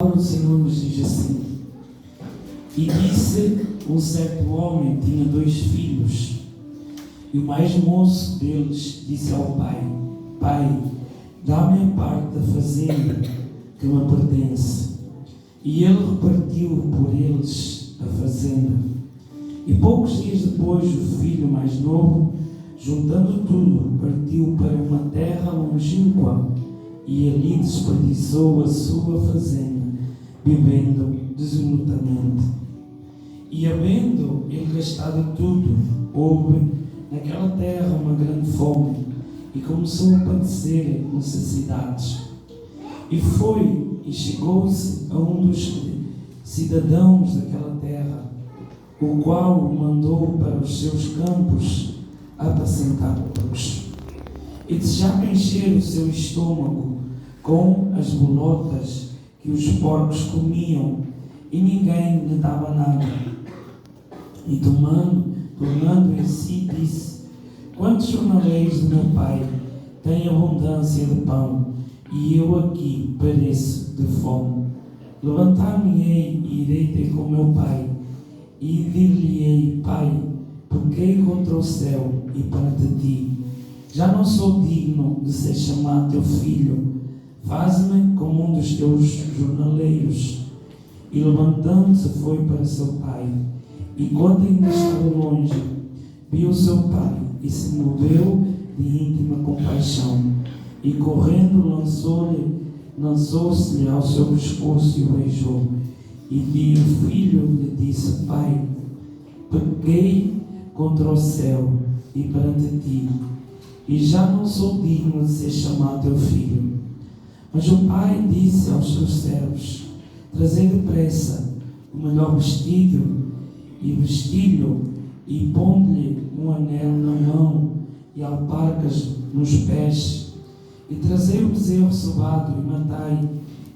O Senhor nos diz assim: e disse um certo homem tinha 2 filhos, e o mais moço deles disse ao pai: Pai, dá-me a parte da fazenda que me pertence. E ele repartiu por eles a fazenda. E poucos dias depois, o filho mais novo, juntando tudo, partiu para uma terra longínqua e ali desperdiçou a sua fazenda, vivendo dissolutamente. E havendo ele gastado tudo, houve naquela terra uma grande fome e começou a padecer necessidades. E foi e chegou-se a um dos cidadãos daquela terra, o qual o mandou para os seus campos apacentar porcos. E desejava encher o seu estômago com as bolotas que os porcos comiam, e ninguém lhe dava nada. E tornando em si, disse: Quantos jornaleiros de meu pai têm abundância de pão, e eu aqui pereço de fome. Levantar-me-ei e irei ter com meu pai, e dir-lhe-ei: Pai, pequei contra o céu e perante ti. Já não sou digno de ser chamado teu filho. Faz-me como um dos teus jornaleiros. E levantando-se foi para seu pai. E quando ainda estava longe, viu seu pai e se moveu de íntima compaixão. E correndo lançou-se-lhe ao seu pescoço e o beijou. E o filho lhe disse: Pai, pequei contra o céu e perante ti, e já não sou digno de ser chamado teu filho. Mas o pai disse aos seus servos: Trazei depressa o melhor vestido, e vesti-lhe, e pondo-lhe um anel na mão e alparcas nos pés. E trazei o bezerro cevado e matai,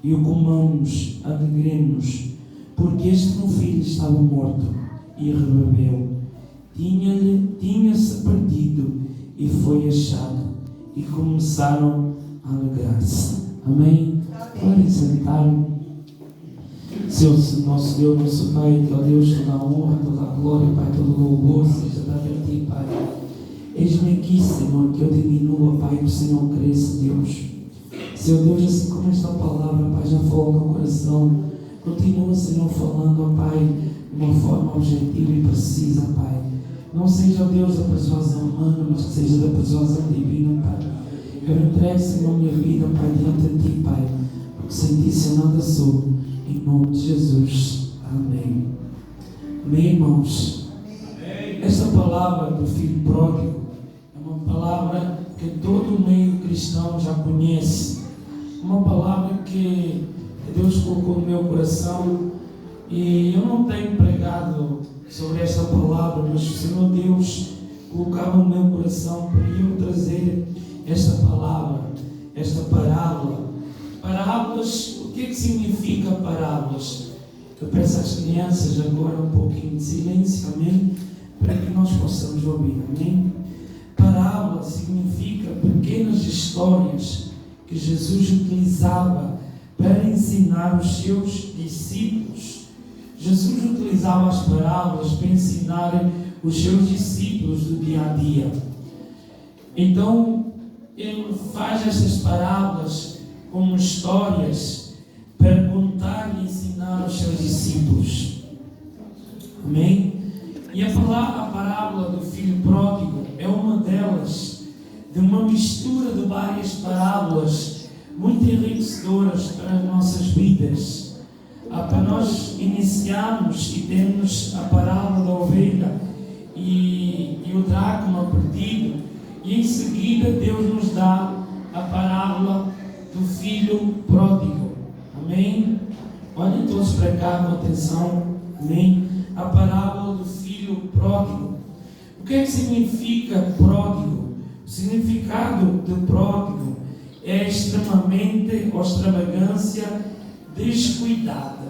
e o comamos, alegremos, porque este meu filho estava morto e reviveu. Tinha-se perdido e foi achado, e começaram a alegrar-se. Amém? Podem sentar. Senhor, nosso Deus, nosso Pai, ó Deus, toda a honra, toda a glória, Pai, todo o louvor seja dado a Ti, Pai. Eis-me aqui, Senhor, que eu diminua, Pai, que o Senhor cresça, Deus. Senhor Deus, assim como esta palavra, Pai, já falou no meu coração, continua, Senhor, falando, ó Pai, de uma forma objetiva e precisa, Pai. Não seja, ó Deus, da persuasão humana, mas que seja da persuasão divina, Pai. Eu entrego, Senhor, minha vida, Pai, diante de Ti, Pai, porque sem Ti, Senhor, nada sou. Em nome de Jesus. Amém. Amém, irmãos? Amém. Esta palavra do filho pródigo é uma palavra que todo o meio cristão já conhece. Uma palavra que Deus colocou no meu coração, e eu não tenho pregado sobre esta palavra, mas o Senhor Deus colocava no meu coração para eu trazer esta palavra, esta parábola. Parábolas, o que é que significa parábolas? Eu peço às crianças agora um pouquinho de silêncio, amém? Para que nós possamos ouvir, amém? Parábola significa pequenas histórias que Jesus utilizava para ensinar os seus discípulos. Jesus utilizava as parábolas para ensinar os seus discípulos do dia a dia. Então, ele faz essas parábolas como histórias para contar e ensinar aos seus discípulos. Amém? E a parábola do filho pródigo é uma delas, de uma mistura de várias parábolas muito enriquecedoras para as nossas vidas. Para nós iniciarmos e termos a parábola da ovelha e o dracma perdido, e em seguida Deus nos dá a parábola do filho pródigo. Amém? Olhem todos para cá com atenção. Amém? A parábola do filho pródigo. O que é que significa pródigo? O significado de pródigo é extremamente ou extravagância descuidada.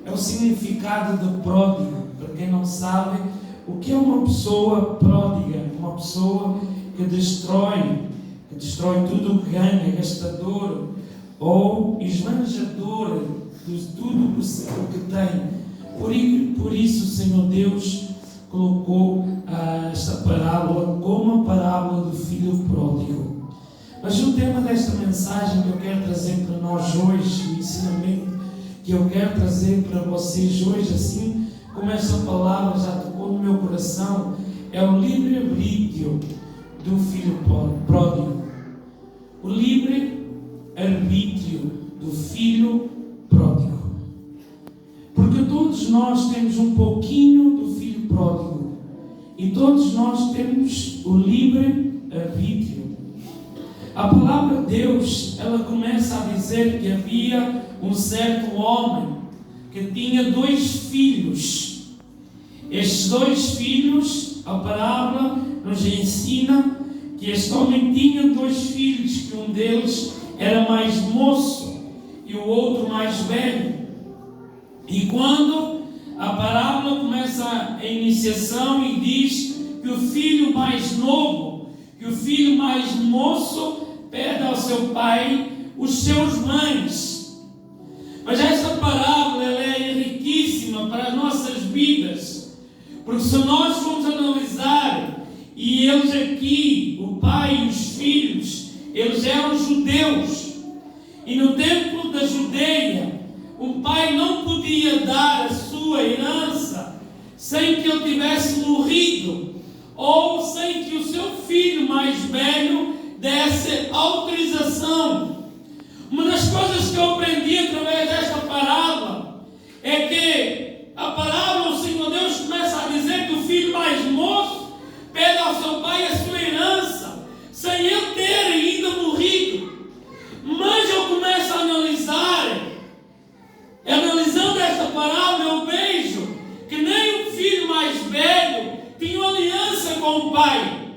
É o significado de pródigo. Para quem não sabe, o que é uma pessoa pródiga? Uma pessoa que destrói tudo o que ganha, gastador ou esbanjador de tudo o que tem. Por isso, Senhor Deus colocou esta parábola como a parábola do filho pródigo. Mas o tema desta mensagem que eu quero trazer para nós hoje, o ensinamento que eu quero trazer para vocês hoje, assim como esta palavra já tocou no meu coração, é o livre-arbítrio do filho pródigo. O livre-arbítrio do filho pródigo. Porque todos nós temos um pouquinho do filho pródigo. E todos nós temos o livre-arbítrio. A palavra de Deus, ela começa a dizer que havia um certo homem que tinha 2 filhos. Estes 2 filhos, a parábola nos ensina que este homem tinha 2 filhos, que um deles era mais moço e o outro mais velho. E quando a parábola começa a iniciação e diz que o filho mais novo, que o filho mais moço pede ao seu pai os seus bens. Mas esta parábola ela é riquíssima para as nossas vidas, porque se nós formos analisar, e eles aqui, o pai e os filhos, eles eram judeus, e no tempo da Judeia, o pai não podia dar a sua herança sem que ele tivesse morrido, ou sem que o seu filho mais velho desse autorização. Uma das coisas que eu aprendi através desta parábola é que a parábola, o Senhor Deus começa a dizer que o filho mais moço pede ao seu pai a sua herança, sem ele ter ainda morrido. Mas eu começo a analisando esta parábola, eu vejo que nem o filho mais velho tinha uma aliança com o pai.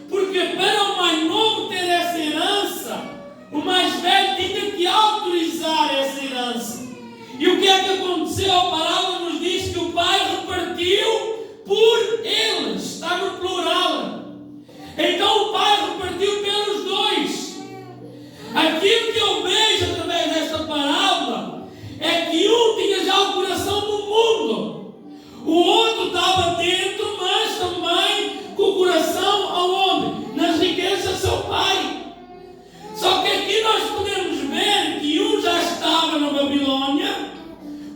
Porque para o mais novo ter essa herança, o mais velho tinha que autorizar essa herança. E o que é que aconteceu? A parábola nos diz que o pai repartiu por eles. Está no plural. Então o pai repartiu pelos 2. Aquilo que eu vejo através desta parábola é que um tinha já o coração do mundo. O outro estava dentro, mas também com o coração aonde? Nas riquezas do seu pai. Só que aqui nós podemos ver que um já estava na Babilônia,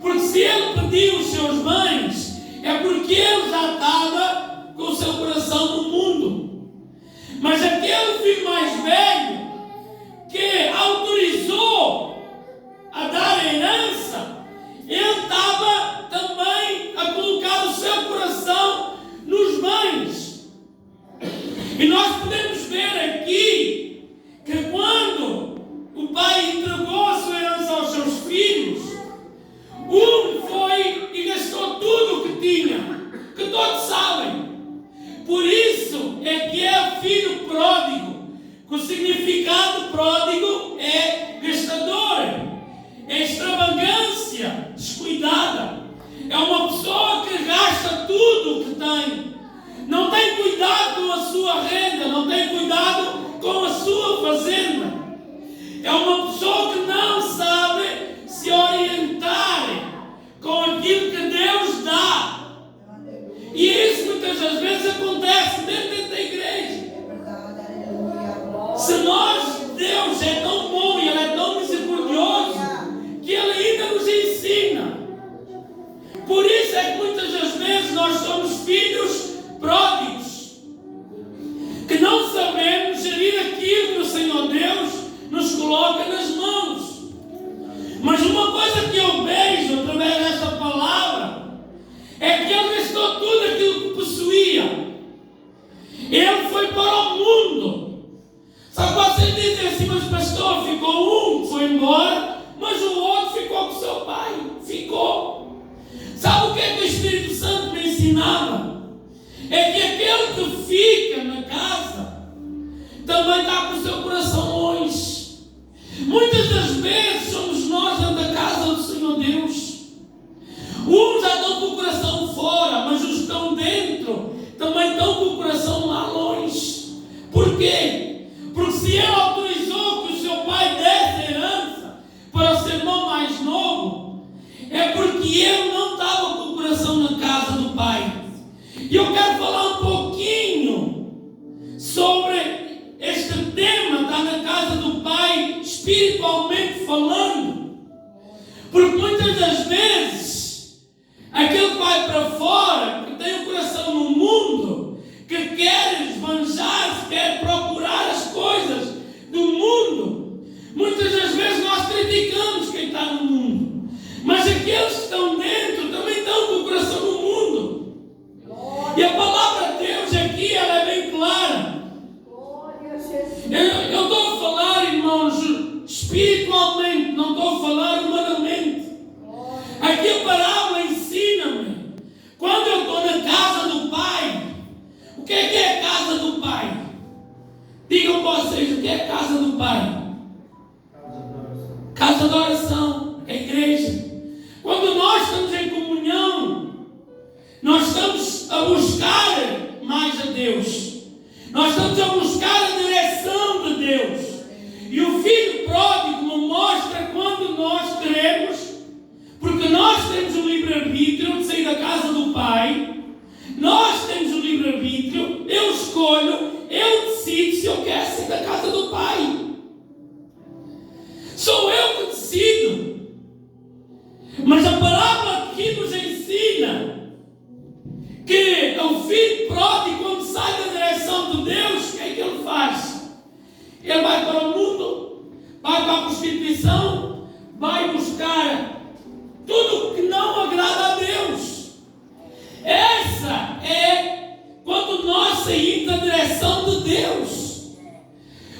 porque se ele pediu os seus bens, é porque ele já estava com o seu coração no mundo. Mas aquele filho mais velho, que autorizou a dar a herança, ele estava também a colocar o seu coração nos bens. E nós podemos ver aqui que quando o pai entregou a sua herança aos seus filhos, um foi e gastou tudo o que tinha, que todos sabem. Por isso é que é filho pródigo, que o significado pródigo é gastador, é extravagância descuidada, é uma pessoa que gasta tudo o que tem. Não tem cuidado com a sua renda, não tem cuidado com a sua fazenda. É uma pessoa que não sabe se orientar com aquilo que Deus dá. E isso muitas das vezes acontece dentro da igreja. Se Deus é tão bom e Ele é tão misericordioso, que Ele ainda nos ensina. Por isso é que muitas das vezes nós somos filhos pródigos, que não sabemos gerir aquilo que o Senhor Deus nos coloca nas mãos. Mas uma coisa que eu vejo através desta palavra é que ele gastou tudo aquilo que possuía. Ele foi para o mundo. Sabe, vocês dizem assim, mas pastor, ficou um, foi embora, mas o outro ficou com seu pai. Ficou. Sabe o que é que o Espírito Santo me ensinava? É que aquele que fica na casa também está com o seu coração longe. Muitas das vezes somos nós dentro da casa do Senhor Deus. Uns já estão com o coração fora, mas os que estão dentro também estão com o coração lá longe. Por quê? Porque se Ele autorizou que o seu pai desse herança, porque ele não estava com o coração na casa do Pai. E eu quero falar um pouquinho sobre este tema, estar na casa do Pai, espiritualmente falando. Porque muitas das vezes, aquele que vai para fora, que tem o coração no mundo, que quer esbanjar-se, quer procurar as coisas do mundo, muitas das vezes nós criticamos quem está no mundo. Mas aqueles que estão dentro também estão com o coração no mundo. E a palavra de Deus aqui, ela é bem clara. Eu estou a falar, irmãos, espiritualmente, não estou a falar humanamente. Aqui a parábola ensina-me. Quando eu estou na casa do Pai, o que é a casa do Pai? Digam vocês, o que é a casa do Pai? Casa de oração, a igreja. Quando nós estamos em comunhão, nós estamos a buscar mais a Deus. Nós estamos a buscar a direção de Deus. E o Filho Pródigo nos mostra quando nós queremos, porque nós temos o livre-arbítrio de sair da casa do Pai. Nós temos o livre-arbítrio. Eu escolho, eu decido se eu quero sair da casa do Pai. Sou eu que decido. Mas a parábola aqui nos ensina que o filho pródigo, quando sai da direção de Deus, o que é que ele faz? Ele vai para o mundo, vai para a prostituição, vai buscar tudo o que não agrada a Deus. Essa é quando nós saímos da direção de Deus.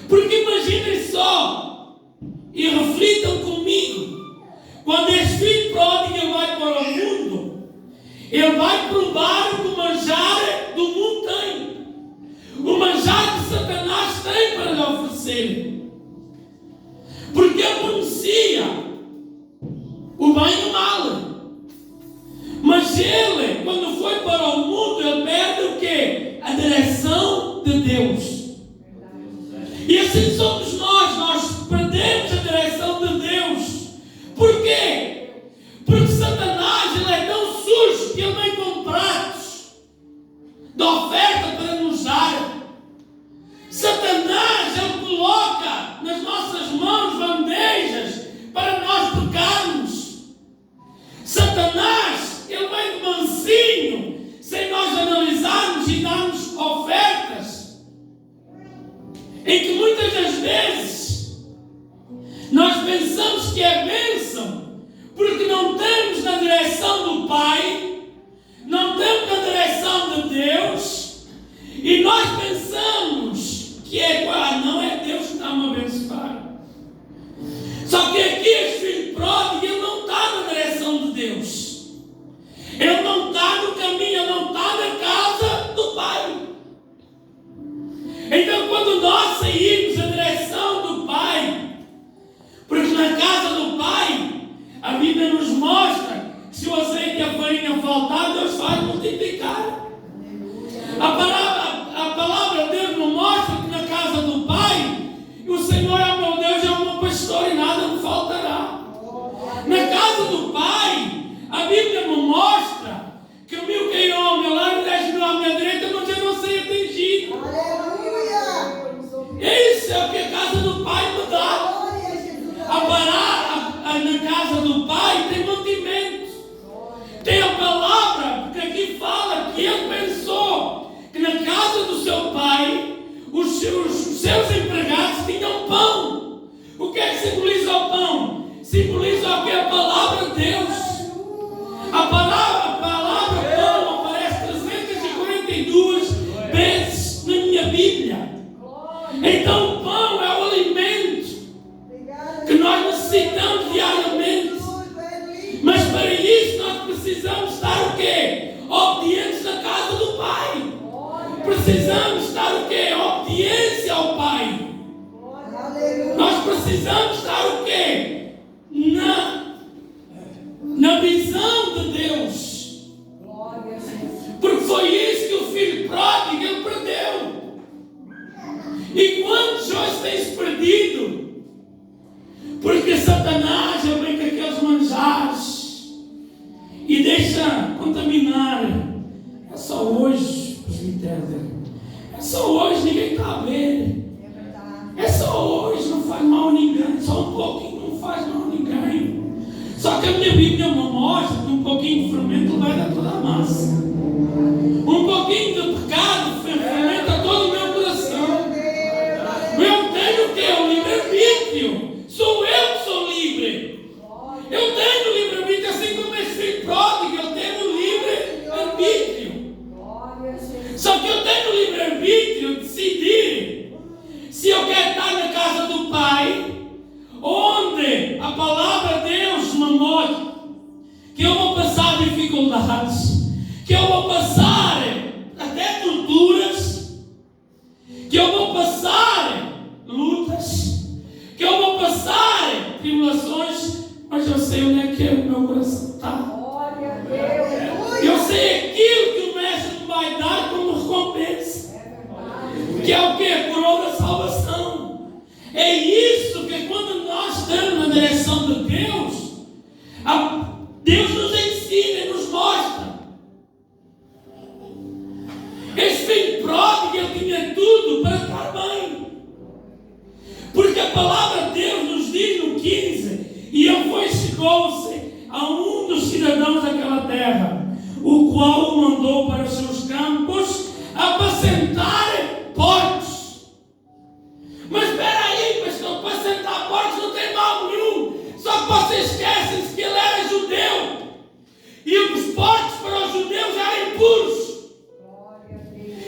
Porque imaginem só, e reflitam comigo, quando esse filho pródigo ele vai para o mundo, ele vai provar o que o manjar do mundo tem. O manjar que Satanás tem para lhe oferecer. Porque ele conhecia o bem e o mal. Mas ele, quando foi para o mundo, ele perde o quê? A direção de Deus. E assim somos nós perdemos a direção de Deus. Por quê? Porque Satanás ele é tão sujo que ele vem com pratos de oferta para nos dar. Satanás ele coloca nas nossas mãos bandejas para nós pecarmos. Satanás ele vem de mansinho, sem nós analisarmos e darmos ofertas, em que muitas das vezes nós pensamos que é bênção, porque não estamos na direção do Pai, não estamos na direção de Deus, e nós pensamos que não é Deus que está a me abençoar. Só que aqui este filho pródigo, ele não está na direção de Deus. Ele não está no caminho, ele não está na casa do Pai. Então quando nós saímos da direção do Pai, porque na casa do Pai, a Bíblia nos mostra que se o azeite e a farinha faltar, Deus faz multiplicar. A palavra de Deus nos mostra que na casa do Pai, o Senhor é meu Deus, é o meu pastor e nada me faltará. Na casa do Pai, a Bíblia nos mostra que o 1000 cairão ao meu lado e 10 mil à minha direita, mas eu não sei atingir. Isso é o que a casa do Pai me dá. Na casa do Pai tem mantimento. Tem a palavra, porque aqui fala que ele pensou que na casa do seu pai os seus empregados tinham pão. O que é que simboliza o pão? Simboliza o que? A palavra de Deus. A palavra pão aparece 342 vezes na minha Bíblia. Então o pão é o alimento que nós necessitamos diariamente. Mas para isso nós precisamos estar o quê? Obedientes na casa do Pai. Precisamos estar o quê? Obediência ao Pai. Nós precisamos estar o quê? Na visão de Deus. Porque foi isso que o filho pródigo ele perdeu. E quantos hoje têm-se perdido? Porque Satanás vem com aqueles manjares. contaminar. É só hoje, presbítero. É só hoje, ninguém está a ver. É só hoje, não faz mal a ninguém. Só um pouquinho não faz mal a ninguém. Só que a minha Bíblia me mostra que um pouquinho de fermento vai dar toda a massa. Um pouquinho de pecado fermenta todo o meu coração. Eu tenho o quê? O livre-arbítrio. Sou eu que sou livre. Eu tenho livre-arbítrio, assim como esse filho pródigo. Eu tenho livre-arbítrio. Só que eu tenho livre-arbítrio de decidir se eu quero estar na casa do Pai, onde a palavra de Deus me mostra que eu vou passar dificuldades, que eu vou passar até torturas, que eu vou passar lutas, que eu vou passar tribulações, mas eu sei onde é que o meu coração está. Eu sei aquilo que o Mestre me vai dar como recompensa, que é o que? A coroa da salvação. É isso que quando nós estamos na direção de Deus, Deus nos ensina e nos mostra. Esse filho pródigo, ele tinha tudo para estar bem. Porque a palavra de Deus nos diz no 15, e ele chegou-se a um dos cidadãos daquela terra, o qual o mandou para os seus campos apacentar porcos. Mas espera aí, pastor, apacentar porcos não tem mal nenhum. Só que vocês esquecem que ele era judeu. E os porcos para os judeus eram impuros.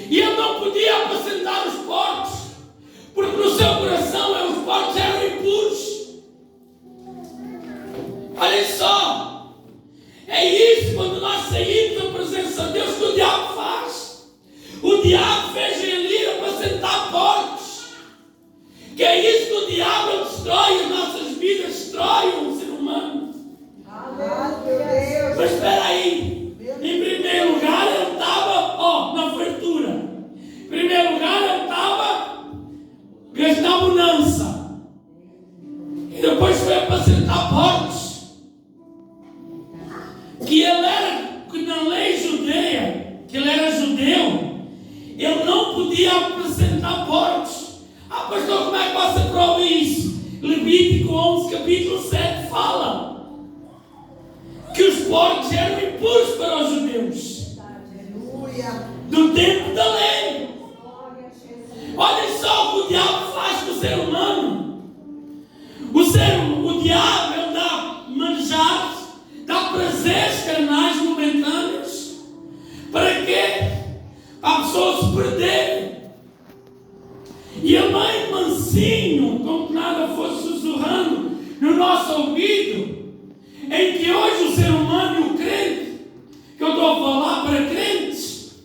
E ele não podia apacentar os porcos, porque no seu coração os porcos eram impuros. Olhem só, é isso quando nós saímos da presença de Deus que o diabo faz. O diabo fez Eli apacentar porcos. Que é isso que o diabo destrói as nossas vidas, destrói o ser humano. Mas espera aí, em primeiro lugar ele estava na fartura. Em primeiro lugar ele estava na bonança. E depois foi apacentar porcos. Que ele era, que na lei judeia, que ele era judeu, ele não podia apacentar porcos. Pastor, como é que você prova isso? Levítico 11, capítulo 7 fala que os porcos eram impuros para os judeus do tempo da lei. Olhem só o que o diabo faz com o ser humano. O diabo, ele dá manjares, dá prazeres carnais momentâneos. Para quê? Para a pessoa se perder. E ele vai mansinho, como que nada fosse sussurrando no nosso ouvido, em que hoje o ser humano e o crente, que eu estou a falar para crentes,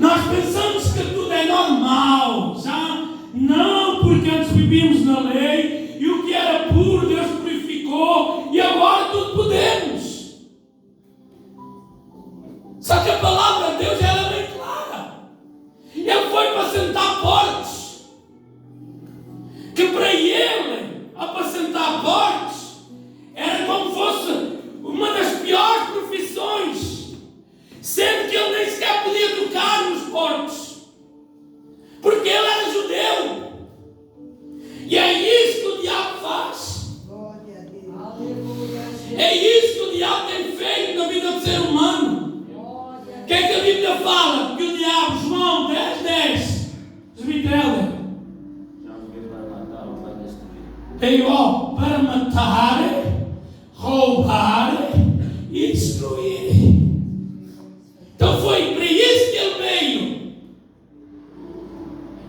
nós pensamos que tudo é normal, já? Não, porque antes vivíamos na lei, e o que era puro Deus purificou, e agora tudo podemos. Só que a palavra de Deus ela é bem clara. Ele foi para apacentar porcos. Que para ele apacentar porcos era como fosse uma das piores profissões, sendo que ele nem sequer podia tocar nos porcos, porque ele era judeu. E é isso que o diabo faz. É isso que o diabo tem feito na vida do ser humano. O que é que a Bíblia fala? Que o diabo, João 10:10, Esmitrela, veio para matar, roubar e destruir. Então foi para isso que ele veio.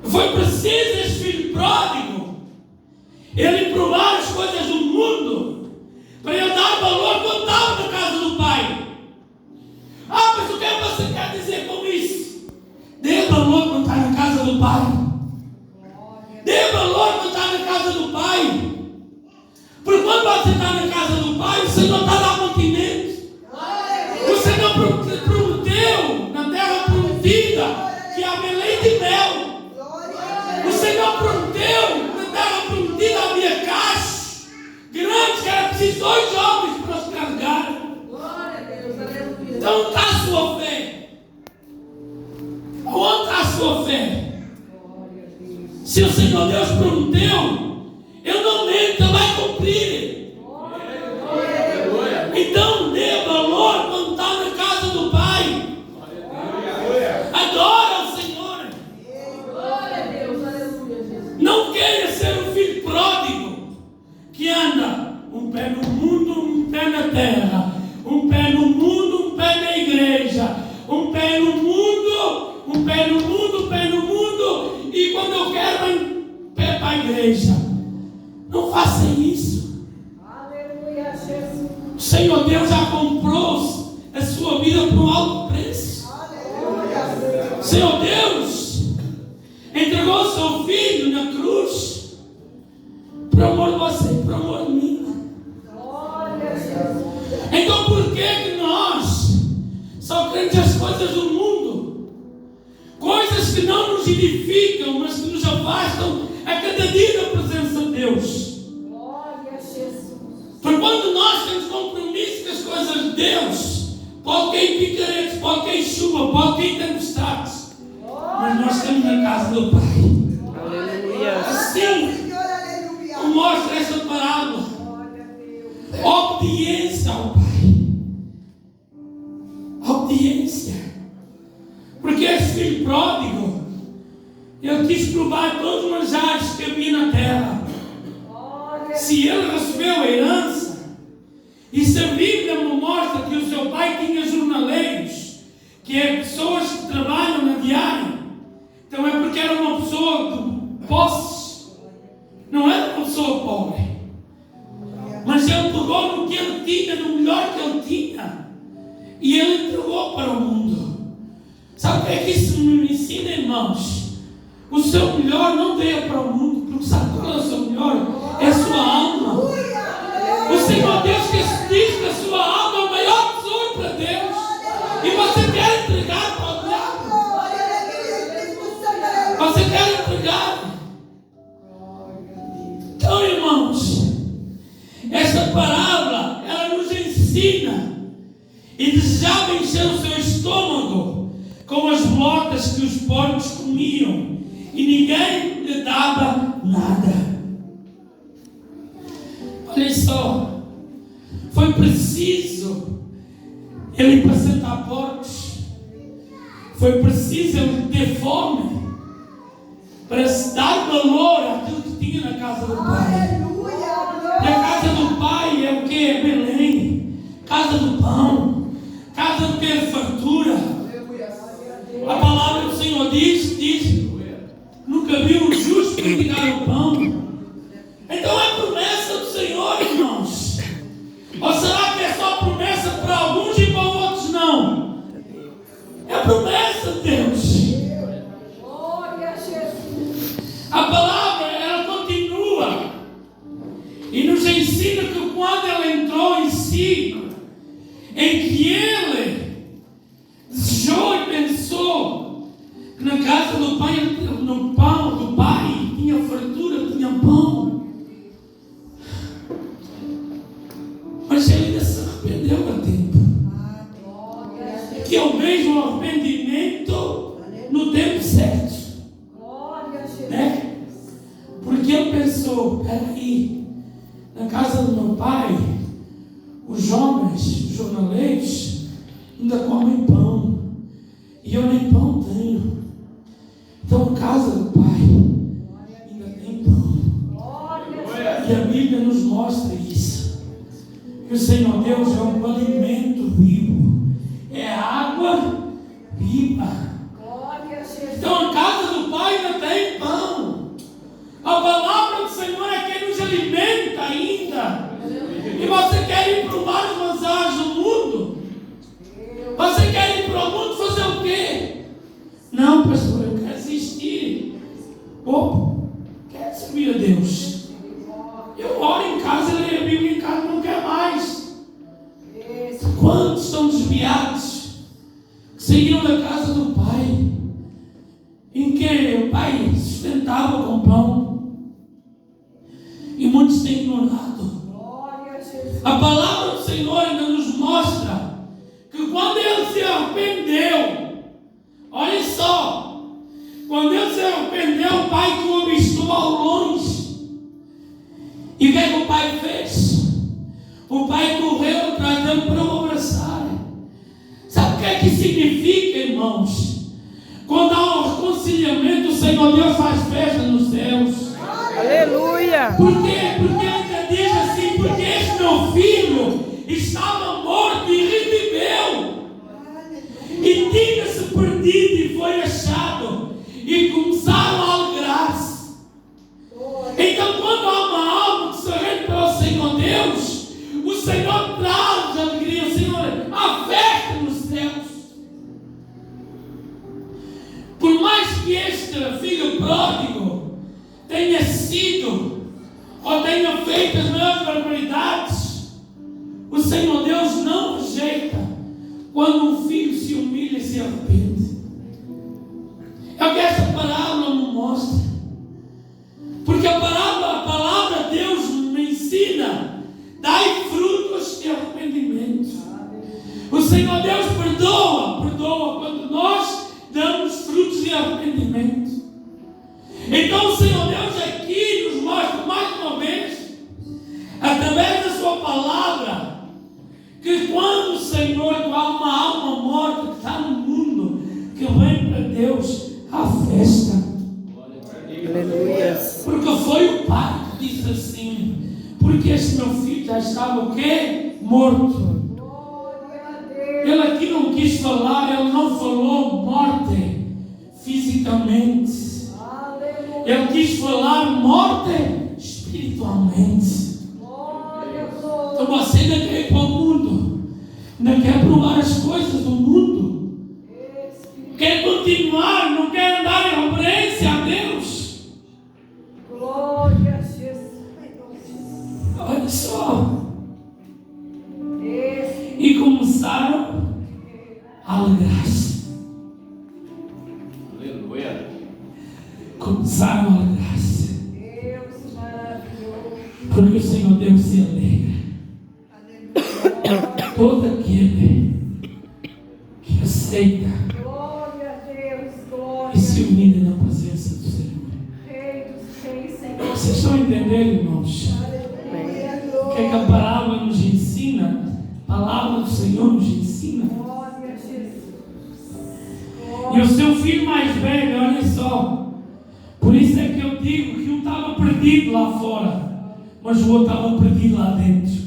Foi preciso esse filho pródigo ele provar as coisas do mundo, para ele dar valor quando estava na casa do Pai. Mas o que você quer dizer com isso? Dê valor quando está na casa do Pai. Dê valor quando está na casa do Pai. Porque quando você está na casa do Pai, você não está lá continente. Você não prometeu na terra prometida que havia leite e mel. Você não prometeu na terra prometida havia caixa grande que era preciso 2 homens para se carregar. Então, onde está a sua fé? Onde está a sua fé? Se o Senhor Deus prometeu, Ele não mente, Ele vai cumprir. Então dê valor quando está na casa do Pai. Adora o Senhor. Não queira ser um filho pródigo que anda um pé no mundo, um pé na terra, um pé no mundo, um pé na igreja, um pé no mundo, um pé no mundo, um pé no mundo, e quando eu quero um pé para a igreja. Não faça isso. O Senhor Deus já comprou a sua vida por um alto preço. O Senhor Deus entregou o seu filho na cruz por amor de você, por amor de mim. Então por que nós só queremos as coisas do mundo? Coisas que não nos edificam, mas que nos afastam a cada dia da presença de Deus. Porque quando nós temos compromisso com as coisas de Deus, pode cair picaretes, pode cair chuva, pode cair tempestades, mas nós estamos na casa do Pai. Aleluia. Assim, mostra esta parábola. Obediência ao Pai. Obediência. Porque esse filho pródigo, ele quis provar todos os manjares que havia na terra. Se ele recebeu a herança, e se a Bíblia me mostra que o seu pai tinha jornaleiros, que é pessoas que trabalham na diária, então é porque era uma pessoa de posses, não era uma pessoa pobre. Mas ele pegou no que ele tinha, no melhor que ele tinha, e ele entregou para o mundo. Sabe o que é que isso me ensina, irmãos? O seu melhor não veio para o mundo, porque sabe qual é o seu melhor? É a sua alma. O Senhor Deus que diz que a sua alma é o maior tesouro para Deus. E você quer entregar para o diabo? Você quer entregar? Então, irmãos, esta parábola, ela nos ensina e desejava encher o seu estômago com as motas que os porcos comiam, e ninguém lhe dava nada. Olha só, foi preciso ele apacentar porcos, foi preciso ele ter fome para se dar valor àquilo que tinha na casa do Pai. E a casa do Pai é o que? É Belém, casa do pão, casa de ter fartura. A palavra do Senhor diz, nunca viu um justo mendigar o pão. Então é promessa do Senhor, irmãos. Ou será que é só promessa para alguns e para outros não? É promessa de Deus. A palavra, ela continua e nos ensina que quando ela entrou em si, em que ele desejou e pensou que na casa do Pai, no pão do Pai, tinha fartura, tinha pão. Mas ele ainda se arrependeu a tempo. Que é o mesmo arrependimento no tempo certo. Né? Porque ele pensou, peraí, na casa do meu pai, os homens, os jornaleiros, ainda comem pão. E eu nem pão tenho. Então a casa do Pai ainda tem pão. E a Bíblia nos mostra isso. Que o Senhor Deus é um alimento vivo. É água viva. Então a casa do Pai ainda tem pão. A palavra do Senhor é quem nos alimenta ainda. E você quer ir para o mar dos manjares do mundo? Você quer ir para o mundo fazer o quê? Não, pastor, eu quero assistir. Quero servir a Deus. Eu oro em casa, leio a Bíblia em casa, não quer mais. Quantos são desviados que saíram da casa do Pai, em que o Pai sustentava com pão, e muitos têm ignorado. A palavra do Senhor ainda nos mostra que quando Ele arrependeu, olha só, quando ele se arrependeu, o pai que o avistou ao longe. E o que é que o pai fez? O pai correu atrás dele para o abraçar. Sabe o que é que significa, irmãos? Quando há um reconciliamento, o Senhor Deus faz festa nos céus. Aleluia! Por quê? Porque ele diz assim: porque este meu filho estava morto e reviveu, e tinha-se perdido e foi achado, e começaram a alegrar-se. Então, quando há uma alma que se rende para o Senhor Deus, o Senhor traz alegria. O Senhor, há festa nos céus. Por mais que este filho pródigo tenha sido ou tenha feito as maiores barbaridades, o Senhor Deus não rejeita quando um filho se humilha e se arrepende. É o que esta parábola nos mostra. Porque a palavra de Deus me ensina: dai frutos de arrependimento. O Senhor Deus perdoa quando nós damos frutos de arrependimento. Então o Senhor Deus aqui nos mostra mais uma vez, através da sua palavra, que quando o Senhor, há uma alma morta que está no mundo, que vem para Deus, há festa. Aleluia! Porque foi o pai que disse assim: porque este meu filho já estava o quê? Morto. Ele aqui não quis falar, ele não falou morte fisicamente. Ele quis falar morte espiritualmente. Então você ainda quer ir para o mundo, ainda quer provar as coisas do mundo, quer continuar, não quer andar em reverência a Deus. Glória a Jesus! Olha só. E começaram a alegrar-se. Aleluia. Começaram a alegrar-se. Deus maravilhoso! Porque o Senhor Deus se alegra. Todo aquele que aceita Glória a Deus! Glória e se humilha na presença do Senhor. Rei dos Reis, Senhor! Vocês estão entendendo, irmãos? O que é que a palavra nos ensina? A palavra do Senhor nos ensina. Glória a Jesus! E o seu filho mais velho, olha só. Por isso é que eu digo que um estava perdido lá fora, mas o outro estava perdido lá dentro.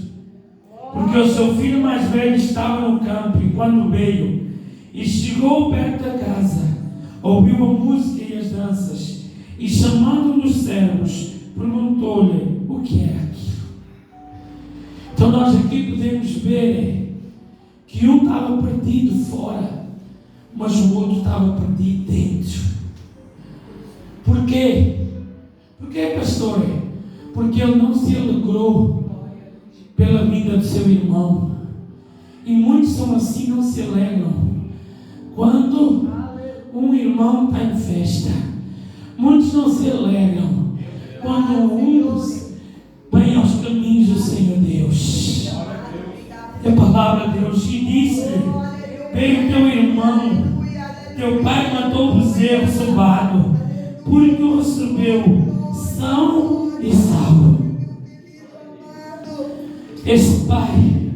Porque o seu filho mais velho estava no campo, e quando veio e chegou perto da casa, ouviu a música e as danças, e chamando um dos servos, perguntou-lhe o que era aquilo. Então nós aqui podemos ver que um estava perdido fora, mas o outro estava perdido dentro. Por quê? Porquê, pastor? Porque ele não se alegrou pela vida do seu irmão. E muitos são assim, não se alegram quando um irmão está em festa. Muitos não se alegram quando uns vem aos caminhos do Senhor Deus. A palavra de Deus e disse-lhe: veio teu irmão, teu pai matou o bezerro cevado, porque o recebeu são e salvo. Esse pai,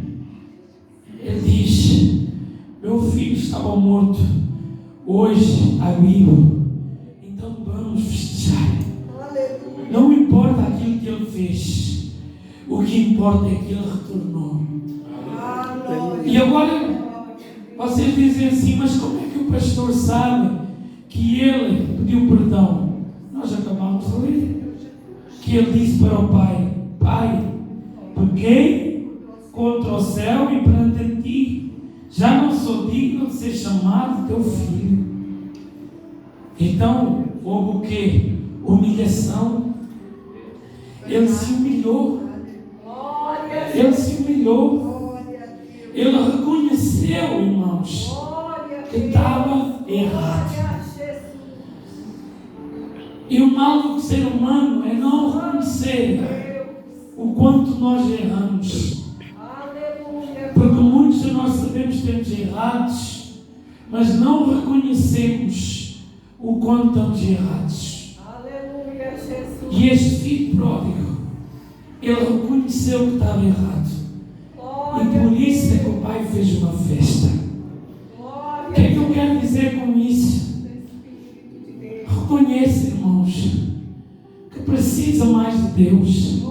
ele diz: meu filho estava morto, hoje está vivo, então vamos festejar. Não importa aquilo que ele fez, o que importa é que ele retornou. E agora vocês dizem assim: mas como é que o pastor sabe que ele pediu perdão? Nós acabamos de ler que ele disse para o pai: pai, pequei contra o céu e perante ti, já não sou digno de ser chamado teu filho. Então houve o quê? Humilhação. Ele se humilhou. Ele se humilhou. Ele reconheceu, irmãos, que estava errado. E o mal do ser humano é não reconhecer o quanto nós erramos. Porque muitos de nós sabemos que temos errados, mas não reconhecemos o quanto estamos errados. Aleluia, Jesus. E este filho pródigo, ele reconheceu que estava errado. E por isso é que o pai fez uma festa. O que é que eu quero dizer com isso? Reconheça, irmãos, que precisa mais de Deus.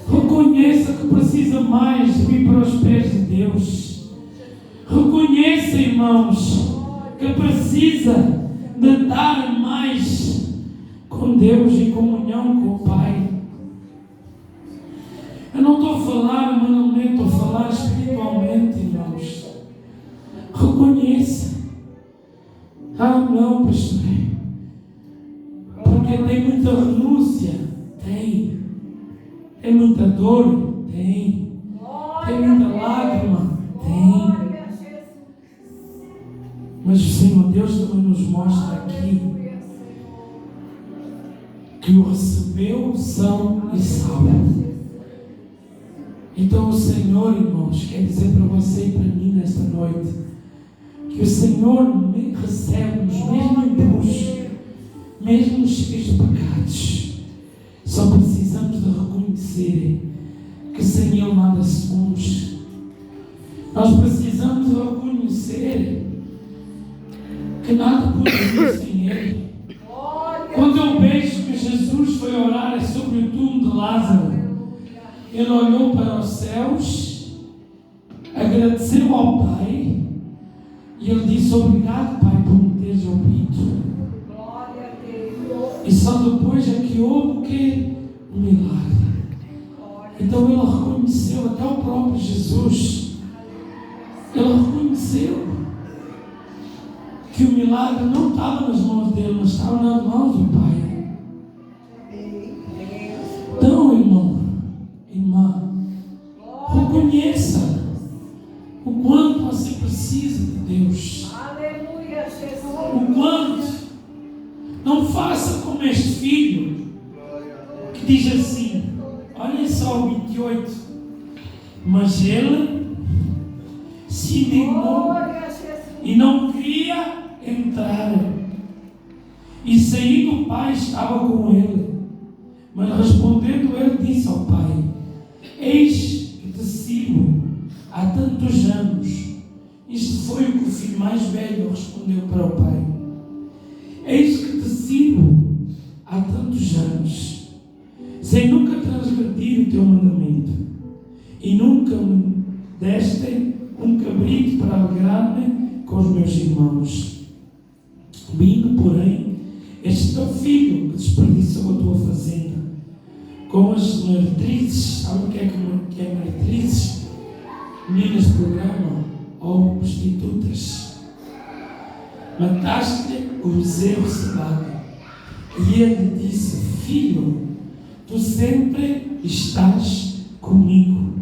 Reconheça que precisa mais de vir para os pés de Deus. Reconheça, irmãos, que precisa de estar mais com Deus em comunhão com o Pai. Eu não estou a falar humanamente, estou a falar espiritualmente, irmãos. Reconheça. Ah, não, pastor. Porque tem muita renúncia. Tem. Tem muita dor. Tem. Tem muita lágrima. Tem. Mas o Senhor Deus também nos mostra aqui que o recebeu são e salvo. Então o Senhor, irmãos, quer dizer para você e para mim nesta noite, que o Senhor me recebe-nos mesmo impuros, mesmo cheios de pecados. Só precisamos de reconhecer que sem Ele nada somos. Nós precisamos de reconhecer que nada podemos sem Ele. Quando eu vejo que Jesus foi orar sobre o túmulo de Lázaro, Ele olhou para os céus, agradeceu ao Pai e Ele disse: obrigado, Pai, por me teres ouvido. E só depois é que houve o quê? Um milagre. Então Ele reconheceu, até o próprio Jesus, Ele reconheceu que o milagre não estava nas mãos dele, mas estava nas mãos do Pai. Então, irmão, irmã, reconheça o quanto você precisa de Deus. Aleluia, Jesus. O quanto. Não faça como este filho que diz assim, olhem só o 28, mas ele se indignou e não queria entrar. E saindo o pai estava com ele, mas respondendo ele disse ao pai: eis que te sirvo há tantos anos. Isto foi o que o filho mais velho respondeu para o pai: eis que te sirvo há tantos anos, sem nunca transgredir o teu mandamento, e nunca me deste um cabrito para alegrar-me com os meus irmãos. Vindo, porém, este teu filho que desperdiçou a tua fazenda, com as meretrizes. Sabe o que é meretrizes? Meninas de programa ou prostitutas. Mataste o bezerro cevado. E ele disse: filho, tu sempre estás comigo,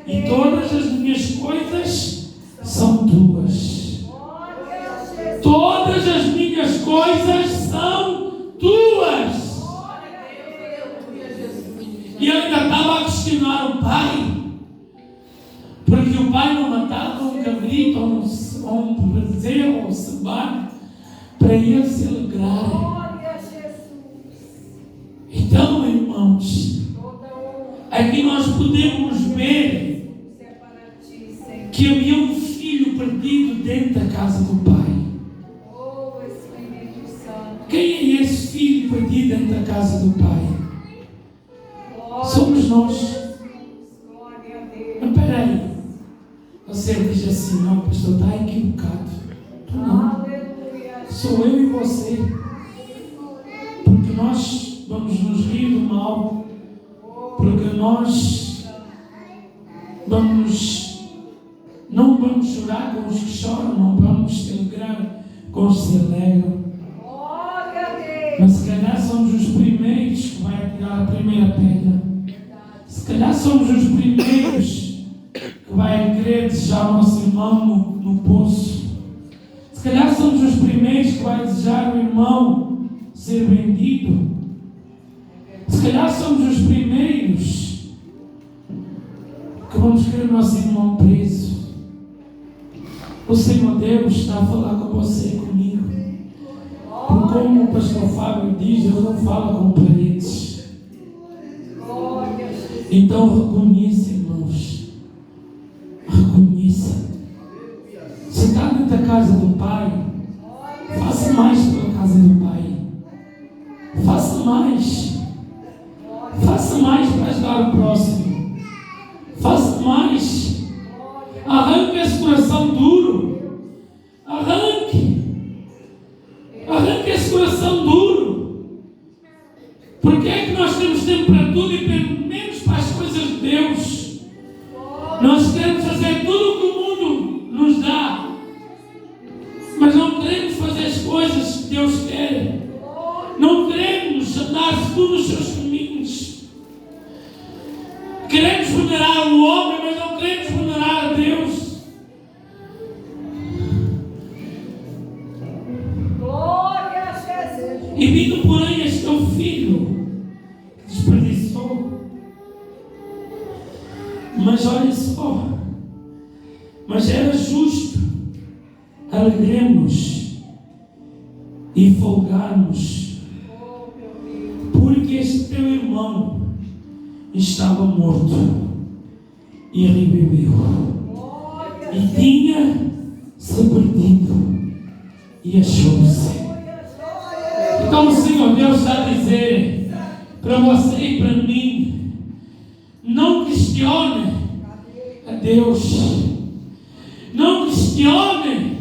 e todas as minhas coisas são tuas. Todas as minhas coisas são tuas. E ele ainda estava a questionar o pai, porque o pai não matava um cabrito ou um bezerro ou um cevado para ele se alegrar. Então, irmãos, aqui nós podemos ver que havia um filho perdido dentro da casa do pai. Quem é esse filho perdido dentro da casa do pai? Somos nós. Mas espera aí. Você diz assim: não, pastor, está equivocado. Não. Sou eu e você. Porque nós vamos nos rir do mal. Porque nós não vamos chorar com os que choram. Não vamos se alegrar com os que se alegram. Mas se calhar somos os primeiros que vai tirar a primeira pedra. Se calhar somos os primeiros que vai querer desejar o nosso irmão no poço. Se calhar somos os primeiros que vai desejar o irmão ser vendido. Se calhar somos os primeiros que vamos querer o nosso irmão preso. O Senhor Deus está a falar com você e comigo. Porque como o pastor Fábio diz, Deus não fala com paredes. Então reconheça, irmãos. Reconheça. Se está dentro da casa do Pai, faça mais pela casa do Pai. Faça mais. Faça mais para ajudar o próximo. Faça mais. Arranque esse coração duro. Arranque. Arranque esse coração duro. Porque é que nós temos tempo para tudo e menos para as coisas de Deus? Nós queremos fazer tudo o que o mundo nos dá, mas não queremos fazer as coisas que Deus quer. Não queremos andar segundo os seus caminhos. Queremos venerar o homem, mas não queremos venerar a Deus. Glória a Jesus. E vindo, porém, este teu filho, que desperdiçou. Mas olha só, mas era justo alegremos e folgarmos, porque este teu irmão estava morto e reviveu, e tinha se perdido e achou-se. Então o Senhor Deus está a dizer para você e para mim: não questione a Deus. Não questione.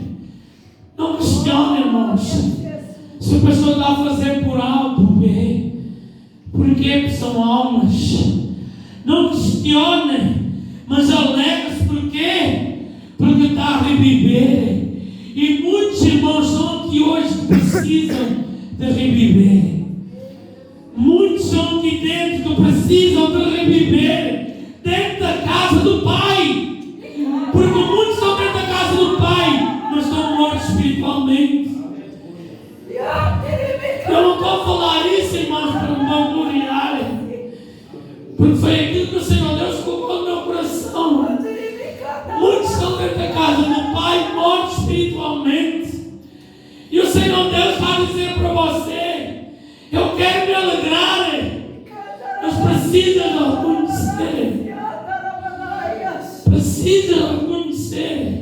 Não questione, irmãos. Se o pastor está a fazer por algo, bem, porque são almas. Não questione, mas alegre-se. Por quê? Porque está a reviver. E muitos irmãos estão aqui hoje que precisam de reviver. Muitos estão aqui dentro que precisam de reviver dentro da casa do Pai. Porque muitos estão dentro da casa do Pai, mas estão mortos espiritualmente. Eu não estou a falar isso, irmãos, para me vangloriar, porque foi aquilo que o Senhor Deus colocou no meu coração. Muitos estão dentro da casa do Pai, mortos espiritualmente. E o Senhor Deus vai dizer para você: eu quero me alegrar, mas precisa de reconhecer. Precisa reconhecer.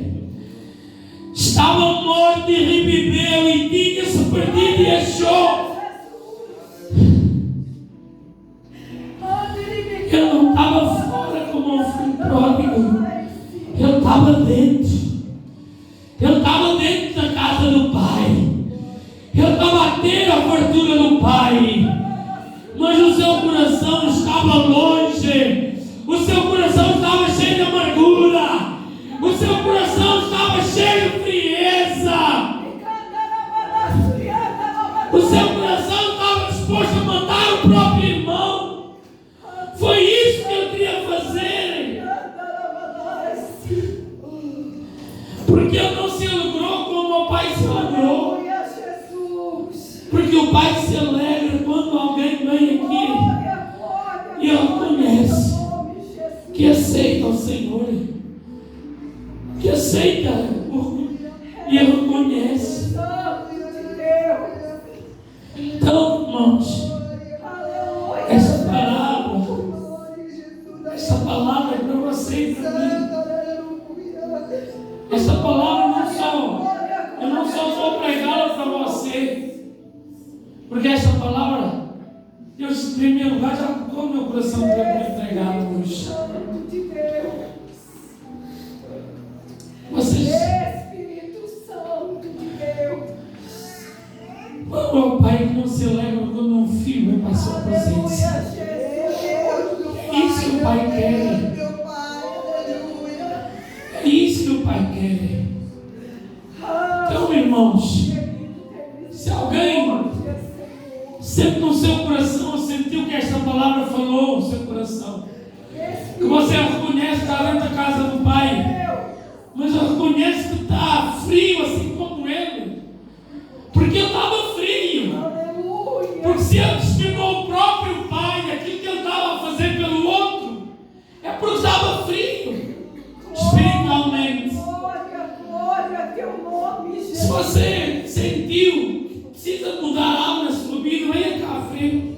Estava morto e reviveu, e tinha se perdido e achou. Ele não estava fora como um filho pródigo. Ele estava dentro. Ele estava dentro da casa do Pai. Ele estava a ter a fartura do Pai. Mas o seu coração estava longe. O seu coração estava cheio de amargura. O seu coração estava cheio de frieza. O seu coração estava disposto a matar o próprio irmão. Foi isso que eu queria fazer. Porque ele não se alegrou como o Pai se alegrou. Porque o Pai se alegra quando alguém vem aqui e reconhece que aceita o Senhor, que aceita e reconhece. Então, irmãos, essa palavra é para você e para mim. Essa palavra eu não só vou pregá-la para você, porque essa palavra, Deus, em primeiro lugar, já colocou no meu coração para eu entregá-la hoje. Vocês, Espírito Santo de Deus. qual é o Pai que não se alegra quando um filho vem para a sua presença? É isso que o Pai quer. É isso que o Pai quer. Então, irmãos, se alguém sempre no seu coração sentiu que esta palavra falou no seu coração, que você reconhece que está dentro da casa do Pai, mas reconhece que está frio assim como ele, porque ele estava frio. Porque se ele desligou o próprio Pai daquilo que ele estava a fazer pelo outro, é porque estava frio espiritualmente. de Se Jesus. você sentiu que precisa mudar algo na sua vida, venha cá à frente.